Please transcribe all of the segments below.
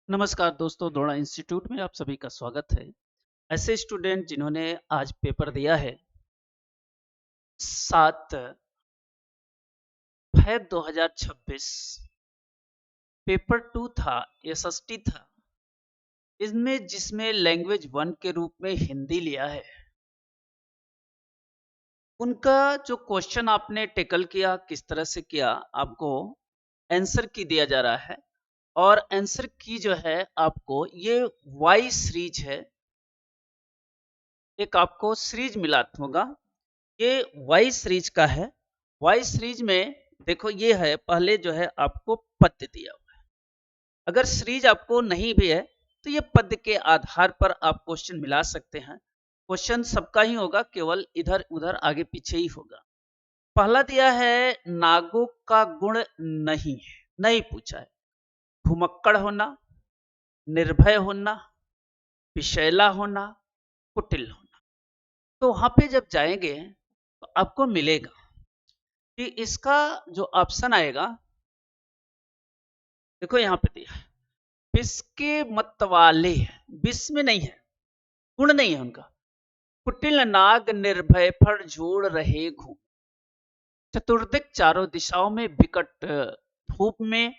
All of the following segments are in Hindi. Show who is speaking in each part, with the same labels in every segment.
Speaker 1: नमस्कार दोस्तों, द्रोणा इंस्टीट्यूट में आप सभी का स्वागत है। ऐसे स्टूडेंट जिन्होंने आज पेपर दिया है 7 फरवरी 2026, पेपर 2 था, एसएसटी था। इसमें जिसमें लैंग्वेज 1 के रूप में हिंदी लिया है, उनका जो क्वेश्चन आपने टेकल किया, किस तरह से किया, आपको आंसर की दिया जा रहा है। और आंसर की जो है आपको ये वाई सीरीज है, एक आपको सीरीज मिला होगा। ये वाई सीरीज का है। वाई सीरीज में देखो, ये है पहले जो है आपको पद्य दिया हुआ है। अगर सीरीज आपको नहीं भी है तो ये पद्य के आधार पर आप क्वेश्चन मिला सकते हैं। क्वेश्चन सबका ही होगा, केवल इधर उधर आगे पीछे ही होगा। पहला दिया है, नागों का गुण नहीं है, नहीं पूछा है। घुमक्कड़ होना, निर्भय होना, विषैला होना, कुटिल होना। तो वहां पे जब जाएंगे तो आपको मिलेगा कि इसका जो ऑप्शन आएगा, देखो यहां पे दिया है, विष के मत वाले। विष में नहीं है, गुण नहीं है उनका। कुटिल नाग निर्भय फर जोड़ रहे घूम। चतुर्दिक चारों दिशाओं में विकट धूप में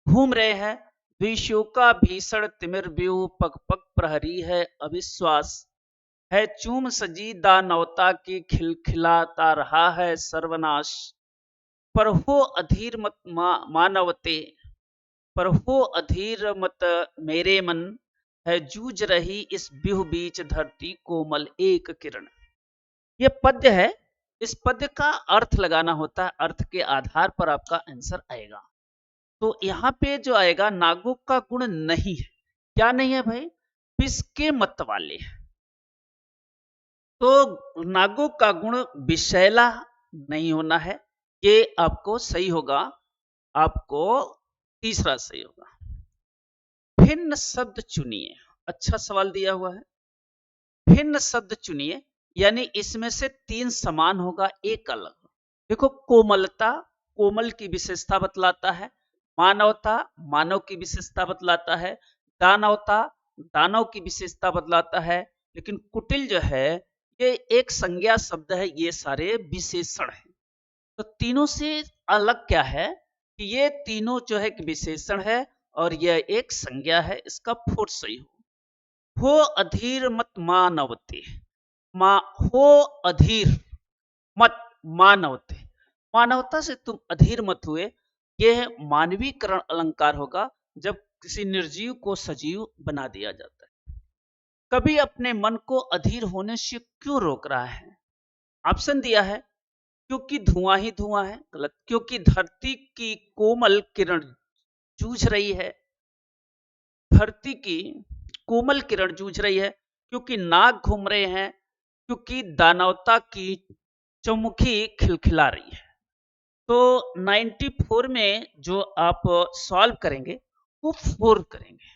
Speaker 1: घूम रहे हैं। द्विशों का भीषण तिमिर व्यू, पग पग प्रहरी है अविश्वास। है चूम सजी दानवता की खिलखिलाता रहा है सर्वनाश। पर हो अधीर मत मानवते, पर हो अधीर मत मेरे मन। है जूझ रही इस बिहु बीच धरती कोमल एक किरण। ये पद्य है। इस पद्य का अर्थ लगाना होता है, अर्थ के आधार पर आपका आंसर आएगा। तो यहाँ पे जो आएगा, नागों का गुण नहीं है। क्या नहीं है भाई? विष के मत वाले। तो नागों का गुण विषैला नहीं होना है, ये आपको सही होगा। आपको तीसरा सही होगा। भिन्न शब्द चुनिए। अच्छा सवाल दिया हुआ है। भिन्न शब्द चुनिए, यानी इसमें से 3 समान होगा, एक अलग। देखो, कोमलता कोमल की विशेषता बतलाता है। मानवता मानव की विशेषता बतलाता है। दानवता दानव की विशेषता बतलाता है। लेकिन कुटिल जो है, ये एक संज्ञा शब्द है, ये सारे विशेषण है। तो तीनों से अलग क्या है कि ये तीनों जो है विशेषण है और यह एक संज्ञा है। इसका फोर्थ सही हो अधीर मत मानवते। हो अधीर मत मानवते, मानवता से तुम अधीर मत हुए। यह मानवीकरण अलंकार होगा, जब किसी निर्जीव को सजीव बना दिया जाता है। कभी अपने मन को अधीर होने से क्यों रोक रहा है? ऑप्शन दिया है, क्योंकि धुआं ही धुआं है, गलत। क्योंकि धरती की कोमल किरण जूझ रही है, धरती की कोमल किरण जूझ रही है। क्योंकि नाग घूम रहे हैं, क्योंकि दानवता की चौमुखी खिलखिला रही है। तो 94 में जो आप सॉल्व करेंगे वो 4 करेंगे।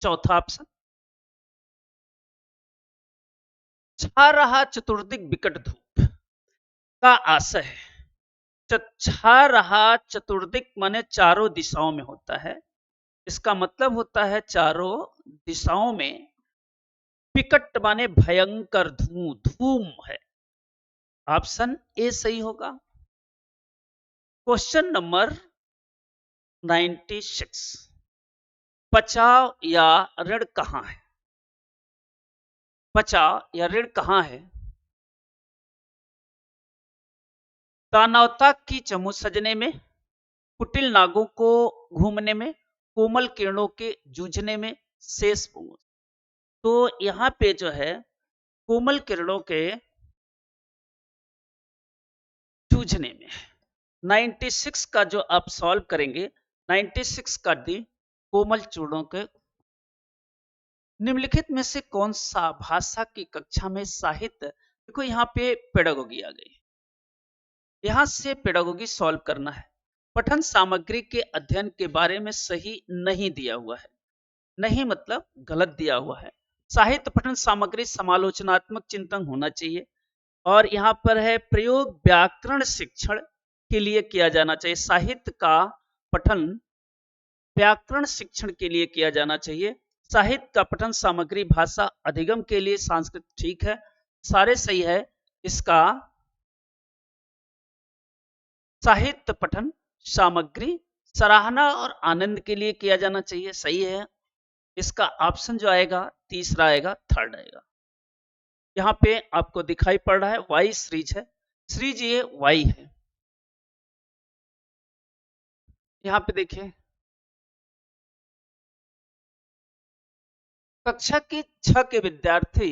Speaker 1: चौथा ऑप्शन, छा रहा चतुर्दिक विकट धूप का आशय है। छा रहा चतुर्दिक माने चारों दिशाओं में होता है। इसका मतलब होता है चारों दिशाओं में। विकट माने भयंकर, धूम है। ऑप्शन ए सही होगा। क्वेश्चन नंबर 96, बचाव या ऋण कहां है? बचाव या ऋण कहां है? दानवता की चमू सजने में, कुटिल नागों को घूमने में, कोमल किरणों के जूझने में, शेष पूंछ। तो यहां पे जो है कोमल किरणों के जूझने में। 96 का जो आप सॉल्व करेंगे, 96 का डी कोमल चूड़ों के। निम्नलिखित में से कौन सा भाषा की कक्षा में साहित्य, देखो यहाँ पे पेडागोगी आ गई। यहां से पेडागोगी सॉल्व करना है। पठन सामग्री के अध्ययन के बारे में सही नहीं दिया हुआ है। नहीं मतलब गलत दिया हुआ है। साहित्य पठन सामग्री समालोचनात्मक चिंतन होना चाहिए। और यहाँ पर है, प्रयोग व्याकरण शिक्षण के लिए किया जाना चाहिए। साहित्य का पठन व्याकरण शिक्षण के लिए किया जाना चाहिए। साहित्य का पठन सामग्री भाषा अधिगम के लिए संस्कृत ठीक है, सारे सही है। इसका साहित्य पठन सामग्री सराहना और आनंद के लिए किया जाना चाहिए, सही है। इसका ऑप्शन जो आएगा तीसरा आएगा, थर्ड आएगा। यहां पे आपको दिखाई पड़ रहा है वाई श्रीज है, श्रीज ये वाई है। यहां पे देखिए कक्षा के 6 के विद्यार्थी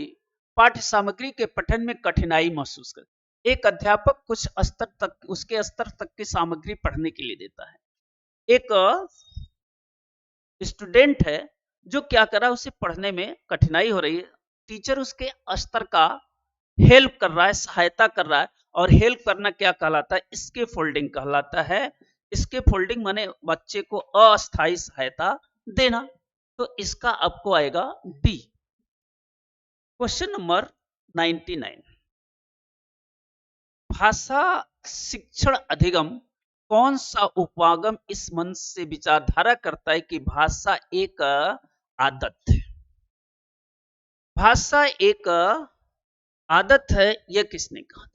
Speaker 1: पाठ्य सामग्री के पठन में कठिनाई महसूस कर एक अध्यापक कुछ स्तर तक उसके स्तर तक की सामग्री पढ़ने के लिए देता है। एक स्टूडेंट है जो क्या कर रहा है, उसे पढ़ने में कठिनाई हो रही है, टीचर उसके स्तर का हेल्प कर रहा है, सहायता कर रहा है। और हेल्प करना क्या कहलाता है, इसके फोल्डिंग कहलाता है। इसके फोल्डिंग माने बच्चे को अस्थायी सहायता देना। तो इसका आपको आएगा डी। क्वेश्चन नंबर 99, भाषा शिक्षण अधिगम कौन सा उपागम इस मंच से विचारधारा करता है कि भाषा एक आदत है। भाषा एक आदत है, यह किसने कहा।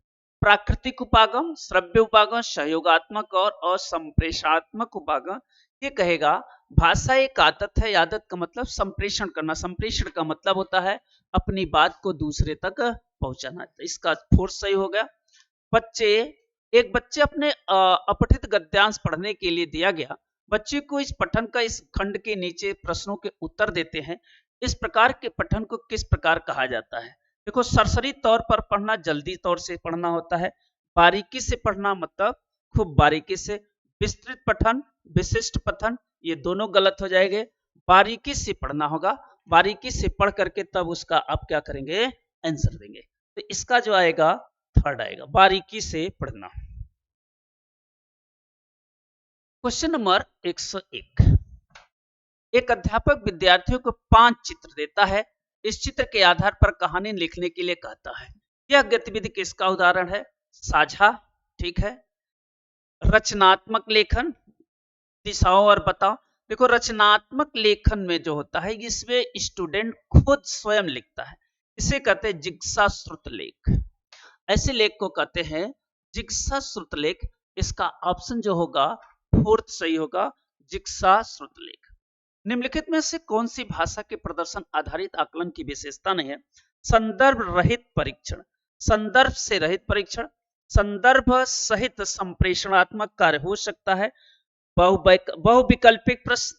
Speaker 1: प्राकृतिक उपागम, श्रव्य उपागम, सहयोगात्मक और असंप्रेषणात्मक उपागम। ये कहेगा भाषा एक आदत है। आदत का मतलब संप्रेषण करना, संप्रेषण का मतलब होता है अपनी बात को दूसरे तक पहुंचाना। तो इसका फोर्थ सही हो गया। एक बच्चे अपने अपठित गद्यांश पढ़ने के लिए दिया गया। बच्चे को इस पठन का इस खंड के नीचे प्रश्नों के उत्तर देते हैं। इस प्रकार के पठन को किस प्रकार कहा जाता है। देखो सरसरी तौर पर पढ़ना जल्दी तौर से पढ़ना होता है, बारीकी से पढ़ना मतलब खूब बारीकी से। विस्तृत पठन, विशिष्ट पठन, ये दोनों गलत हो जाएंगे। बारीकी से पढ़ना होगा, बारीकी से पढ़ करके तब उसका आप क्या करेंगे, आंसर देंगे। तो इसका जो आएगा थर्ड आएगा, बारीकी से पढ़ना। क्वेश्चन नंबर 101, एक अध्यापक विद्यार्थियों को 5 चित्र देता है। इस चित्र के आधार पर कहानी लिखने के लिए कहता है। यह गतिविधि किसका उदाहरण है, साझा, ठीक है। रचनात्मक लेखन, दिशाओं और बताओ। देखो रचनात्मक लेखन में जो होता है इसमें स्टूडेंट खुद स्वयं लिखता है, इसे कहते हैं जिज्ञासा श्रुत लेख। ऐसे लेख को कहते हैं जिज्ञासा श्रुत लेख। इसका ऑप्शन जो होगा फोर्थ सही होगा, जिज्ञासा श्रुत लेख। निम्नलिखित में से कौन सी भाषा के प्रदर्शन आधारित आकलन की विशेषता नहीं है। संदर्भ रहित परीक्षण, संदर्भ से रहित परीक्षण, संदर्भ सहित संप्रेषणात्मक कार्य हो सकता है, बहुविकल्पिक प्रश्न,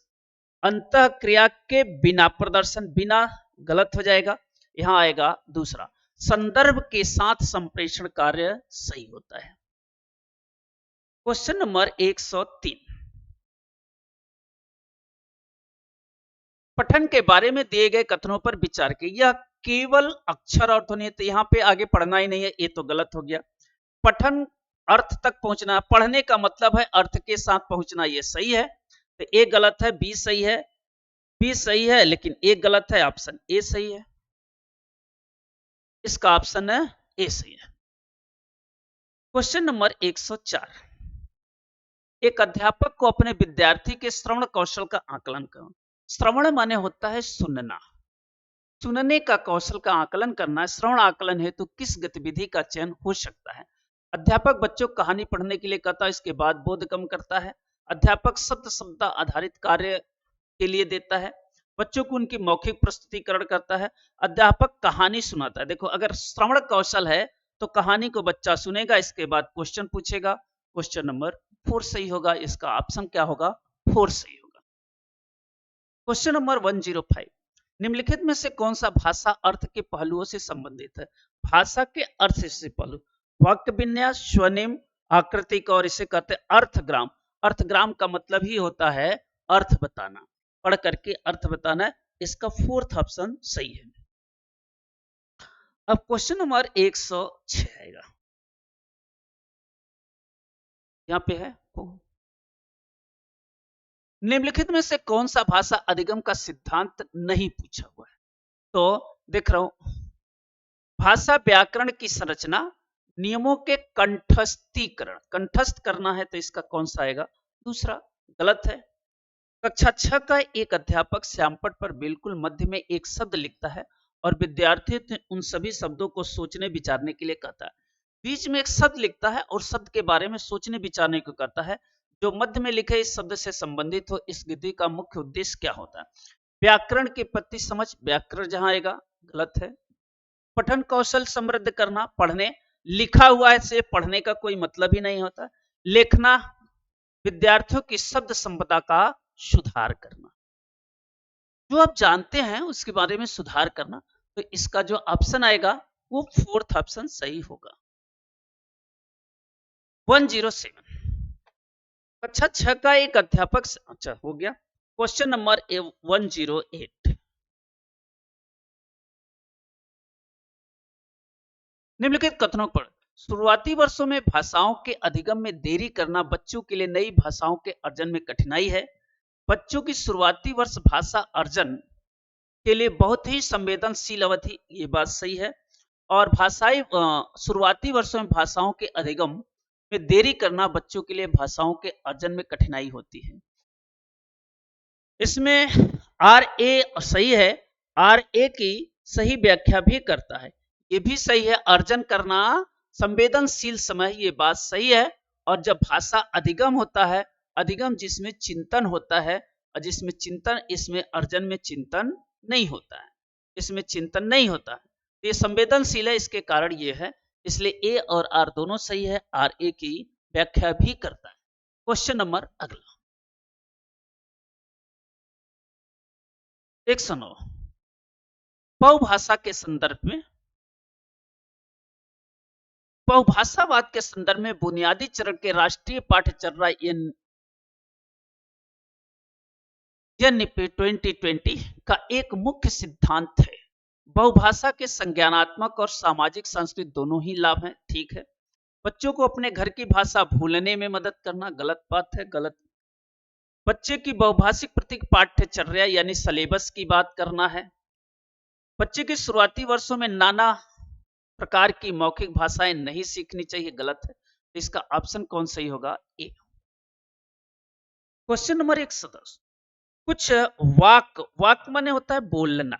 Speaker 1: अंतः क्रिया के बिना प्रदर्शन, बिना गलत हो जाएगा। यहां आएगा दूसरा, संदर्भ के साथ संप्रेषण कार्य सही होता है। क्वेश्चन नंबर 103, पठन के बारे में दिए गए कथनों पर विचार कीजिए। यह केवल अक्षर और ध्वनि, तो यहाँ पे आगे पढ़ना ही नहीं है, ये तो गलत हो गया। पठन अर्थ तक पहुंचना, पढ़ने का मतलब है अर्थ के साथ पहुंचना, ये सही है। तो ए गलत है, बी सही है, बी सही है लेकिन ए गलत है, ऑप्शन ए सही है। इसका ऑप्शन है ए सही है। क्वेश्चन नंबर 104, एक अध्यापक को अपने विद्यार्थी के श्रवण कौशल का आकलन करो। श्रवण माने होता है सुनना, सुनने का कौशल का आकलन करना। श्रवण आकलन हेतु किस गतिविधि का चयन हो सकता है। अध्यापक बच्चों को कहानी पढ़ने के लिए कहता है, इसके बाद बोधगम्य करता है। अध्यापक शब्द शब्द आधारित कार्य के लिए देता है, बच्चों को उनकी मौखिक प्रस्तुतिकरण करता है। अध्यापक कहानी सुनाता है। देखो अगर श्रवण कौशल है तो कहानी को बच्चा सुनेगा, इसके बाद क्वेश्चन पूछेगा। क्वेश्चन नंबर 4 सही होगा, इसका ऑप्शन क्या होगा, 4 सही होगा। क्वेश्चन नंबर 105, निम्नलिखित में से कौन सा भाषा अर्थ के पहलुओं से संबंधित है। भाषा के अर्थ से पहलू, वाक्य विन्यास, स्वनिम, आकृतिक और इसे कहते हैं अर्थग्राम। अर्थग्राम का मतलब ही होता है अर्थ बताना, पढ़ करके अर्थ बताना। इसका 4th ऑप्शन सही है। अब क्वेश्चन नंबर 106 आएगा, यहां पे है, निम्नलिखित में से कौन सा भाषा अधिगम का सिद्धांत नहीं पूछा हुआ है। तो देख रहा हूं, भाषा व्याकरण की संरचना, नियमों के कंठस्थीकरण, कंठस्थ करना है, तो इसका कौन सा आएगा, दूसरा, गलत है। कक्षा 6 का एक अध्यापक श्यामपट्ट पर बिल्कुल मध्य में एक शब्द लिखता है और विद्यार्थी उन सभी शब्दों को सोचने विचारने के लिए कहता है। बीच में एक शब्द लिखता है और शब्द के बारे में सोचने विचारने को कहता है। जो मध्य में लिखे इस शब्द से संबंधित हो, इस विधि का मुख्य उद्देश्य क्या होता है? व्याकरण की प्रति समझ, व्याकरण जहां आएगा गलत है। पठन कौशल समृद्ध करना, पढ़ने, लिखा हुआ है से पढ़ने का कोई मतलब ही नहीं होता। लेखना, विद्यार्थियों की शब्द संपदा का सुधार करना। जो आप जानते हैं उसके बारे में सुधार करना। तो इसका जो ऑप्शन आएगा वो फोर्थ ऑप्शन सही होगा। 107 कक्षा 6 का एक अध्यापक, अच्छा हो गया। क्वेश्चन नंबर 108, निम्नलिखित कथनों पर शुरुआती वर्षों में भाषाओं के अधिगम में देरी करना बच्चों के लिए नई भाषाओं के अर्जन में कठिनाई है। बच्चों की शुरुआती वर्ष भाषा अर्जन के लिए बहुत ही संवेदनशील अवधि, ये बात सही है। और भाषाई शुरुआती वर्षों में भाषाओं के अधिगम में देरी करना बच्चों के लिए भाषाओं के अर्जन में कठिनाई होती है। इसमें आर ए सही है, आर ए की सही व्याख्या भी करता है, ये भी सही है। अर्जन करना संवेदनशील समय, ये बात सही है। और जब भाषा अधिगम होता है, अधिगम जिसमें चिंतन होता है, और जिसमें चिंतन, इसमें अर्जन में चिंतन नहीं होता है, इसमें चिंतन नहीं होता है, तो ये संवेदनशील है, इसके कारण ये है। इसलिए ए और आर दोनों सही है, आर ए की व्याख्या भी करता है। क्वेश्चन नंबर अगला 109, बहुभाषा के संदर्भ में, बहुभाषावाद के संदर्भ में बुनियादी चरण के राष्ट्रीय पाठ्यचर्या एनईपी 2020 का एक मुख्य सिद्धांत है। बहुभाषा के संज्ञानात्मक और सामाजिक सांस्कृतिक दोनों ही लाभ हैं, ठीक है। बच्चों को अपने घर की भाषा भूलने में मदद करना, गलत बात है, गलत। बच्चे की बहुभाषिक प्रतीक पाठ्यचर्या यानी सिलेबस की बात करना है। बच्चे के शुरुआती वर्षों में नाना प्रकार की मौखिक भाषाएं नहीं सीखनी चाहिए, गलत है। तो इसका ऑप्शन कौन सही होगा? ए। क्वेश्चन नंबर 110, कुछ वाक माने होता है बोलना।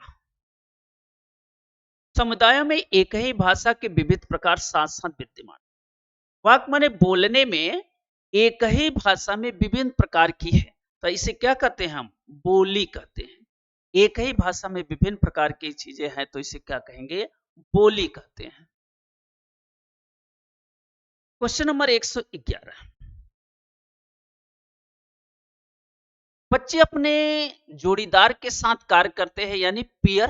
Speaker 1: समुदायों में एक ही भाषा के विविध प्रकार साथ साथ विद्यमान। वाक माने बोलने में एक ही भाषा में विभिन्न प्रकार की है, तो इसे क्या कहते हैं? हम बोली कहते हैं। एक ही भाषा में विभिन्न प्रकार की चीजें हैं, तो इसे क्या कहेंगे? बोली कहते हैं। क्वेश्चन नंबर 111, बच्चे अपने जोड़ीदार के साथ कार्य करते हैं यानी पीयर।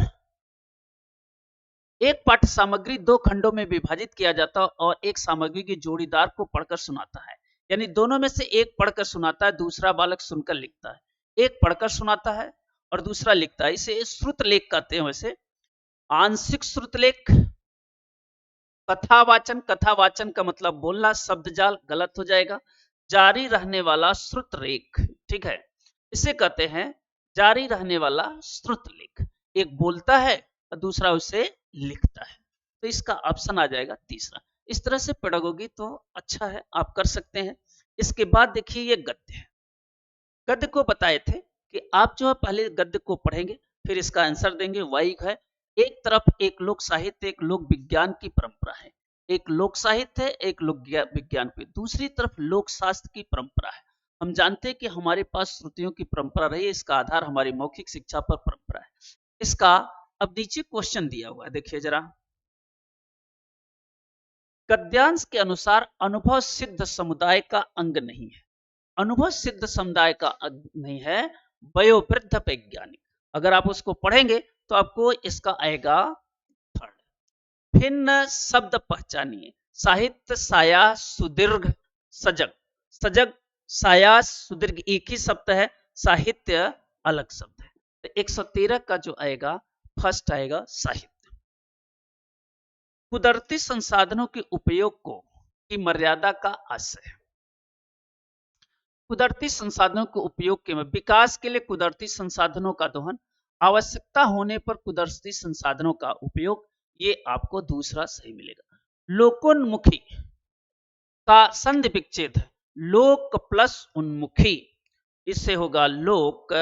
Speaker 1: एक पाठ्य सामग्री दो खंडों में विभाजित किया जाता है और एक सामग्री के जोड़ीदार को पढ़कर सुनाता है, यानी दोनों में से एक पढ़कर सुनाता है, दूसरा बालक सुनकर लिखता है। एक पढ़कर सुनाता है और दूसरा लिखता है, इसे श्रुतलेख कहते हैं। वैसे आंशिक श्रुतलेख, कथावाचन, कथावाचन का मतलब बोलना, शब्दजाल गलत हो जाएगा। जारी रहने वाला श्रुतलेख, ठीक है, इसे कहते हैं जारी रहने वाला श्रुतलेख। एक बोलता है और दूसरा उसे लिखता है, तो इसका ऑप्शन आ जाएगा तीसरा। इस तरह से पेडागोगी तो अच्छा है, आप कर सकते हैं। इसके बाद देखिए ये गद्य है। गद्य को बताए थे कि आप जो है पहले गद्य को पढ़ेंगे, फिर इसका आंसर देंगे। वाई है, एक तरफ एक लोक साहित्य, एक लोक विज्ञान की परंपरा है। एक लोक साहित्य है, एक लोक विज्ञान की, दूसरी तरफ लोक शास्त्र की परंपरा है। हम जानते हैं कि हमारे पास श्रुतियों की परंपरा रही है, इसका आधार हमारी मौखिक शिक्षा पर परंपरा है। इसका अब नीचे क्वेश्चन दिया हुआ है, देखिए जरा। गद्यांश के अनुसार अनुभव सिद्ध समुदाय का अंग नहीं है। अनुभव सिद्ध समुदाय का अंग नहीं है, वयोवृद्ध वैज्ञानिक। अगर आप उसको पढ़ेंगे तो आपको इसका आएगा थर्ड। भिन्न शब्द पहचानिए। साहित्य साया सुदीर्घ सजग, सजग साया सुदीर्घ एक ही शब्द है, साहित्य अलग शब्द है। तो 113 का जो आएगा फर्स्ट आएगा साहित्य। कुदरती संसाधनों के उपयोग को की मर्यादा का आशय। कुदरती संसाधनों के उपयोग के विकास के लिए कुदरती संसाधनों का दोहन, आवश्यकता होने पर कुदरती संसाधनों का उपयोग, ये आपको दूसरा सही मिलेगा। लोकोन्मुखी का संधि विच्छेद है, लोक प्लस उन्मुखी, इससे होगा लोक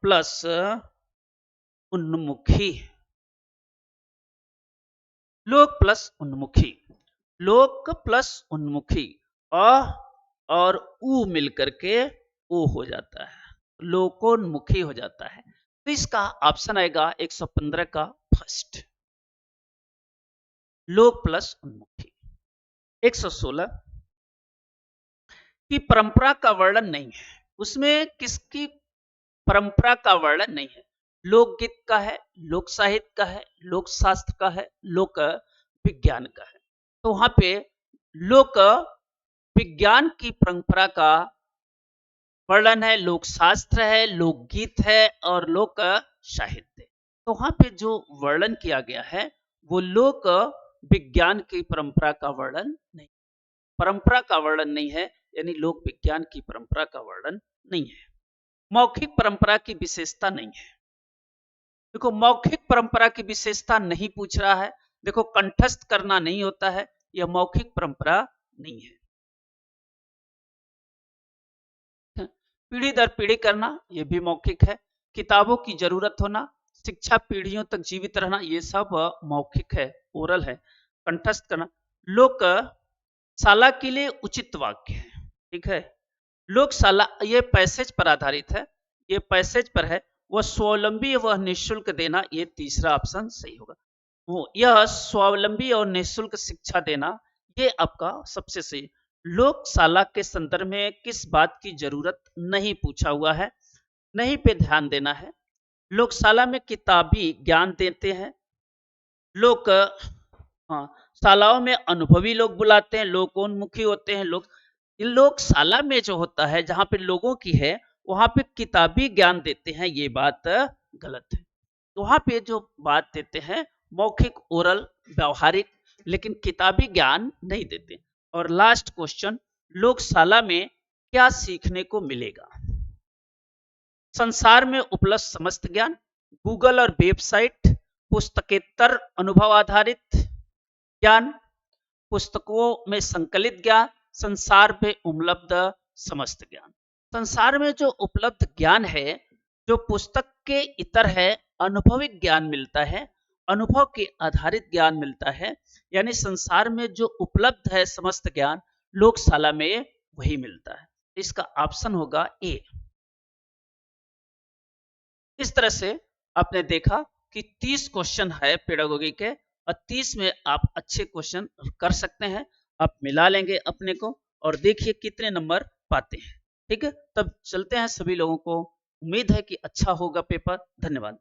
Speaker 1: प्लस उन्मुखी। लोक प्लस उन्मुखी, लोक प्लस उन्मुखी, अ और उ मिलकर के ओ हो जाता है, लोकोन्मुखी हो जाता है। तो इसका ऑप्शन आएगा 115 का फर्स्ट, लोक प्लस उन्मुखी। 116 की परंपरा का वर्णन नहीं है, उसमें किसकी परंपरा का वर्णन नहीं है, लोकगीत का है, लोक साहित्य का है, लोक शास्त्र का है, लोक विज्ञान का है। तो वहां पे लोक विज्ञान की परंपरा का वर्णन है, लोक शास्त्र है, लोकगीत है और लोक साहित्य। तो वहां पे जो वर्णन किया गया है वो लोक विज्ञान की परंपरा का वर्णन नहीं, परंपरा का वर्णन नहीं है, यानी लोक विज्ञान की परंपरा का वर्णन नहीं है। मौखिक परंपरा की विशेषता नहीं है। देखो मौखिक परंपरा की विशेषता नहीं पूछ रहा है, देखो कंठस्थ करना नहीं होता है, यह मौखिक परंपरा नहीं है। पीढ़ी दर पीढ़ी करना यह भी मौखिक है, किताबों की जरूरत होना, शिक्षा पीढ़ियों तक जीवित रहना, ये सब मौखिक है, ओरल है। कंठस्थ करना, लोक शाला के लिए उचित वाक्य है, ठीक है। लोकशाला ये पैसेज पर आधारित है, ये पैसेज पर है, वह स्वावलंबी वह निःशुल्क देना, ये तीसरा ऑप्शन सही होगा। वो यह स्वावलंबी और निःशुल्क शिक्षा देना, ये आपका सबसे सही। लोकशाला के संदर्भ में किस बात की जरूरत नहीं पूछा हुआ है, नहीं पे ध्यान देना है। लोकशाला में किताबी ज्ञान देते हैं, लोक हाँ, शालाओं में अनुभवी लोग बुलाते हैं, लोकोन्मुखी होते हैं लोग। लोकशाला में जो होता है जहां पे लोगों की है वहां पे किताबी ज्ञान देते हैं, ये बात गलत है। वहां पे जो बात देते हैं मौखिक ओरल व्यवहारिक, लेकिन किताबी ज्ञान नहीं देते। और लास्ट क्वेश्चन, लोकशाला में क्या सीखने को मिलेगा? संसार में उपलब्ध समस्त ज्ञान, गूगल और वेबसाइट, पुस्तकेतर अनुभव आधारित ज्ञान, पुस्तकों में संकलित ज्ञान, संसार में उपलब्ध समस्त ज्ञान। संसार में जो उपलब्ध ज्ञान है जो पुस्तक के इतर है, अनुभविक ज्ञान मिलता है, अनुभव के आधारित ज्ञान मिलता है, यानी संसार में जो उपलब्ध है समस्त ज्ञान लोकशाला में वही मिलता है। इसका ऑप्शन होगा ए। इस तरह से आपने देखा कि 30 क्वेश्चन है पेडागोगी के और 30 में आप अच्छे क्वेश्चन कर सकते हैं, आप मिला लेंगे अपने को और देखिए कितने नंबर पाते हैं। ठीक है, तब चलते हैं सभी लोगों को, उम्मीद है कि अच्छा होगा पेपर। धन्यवाद।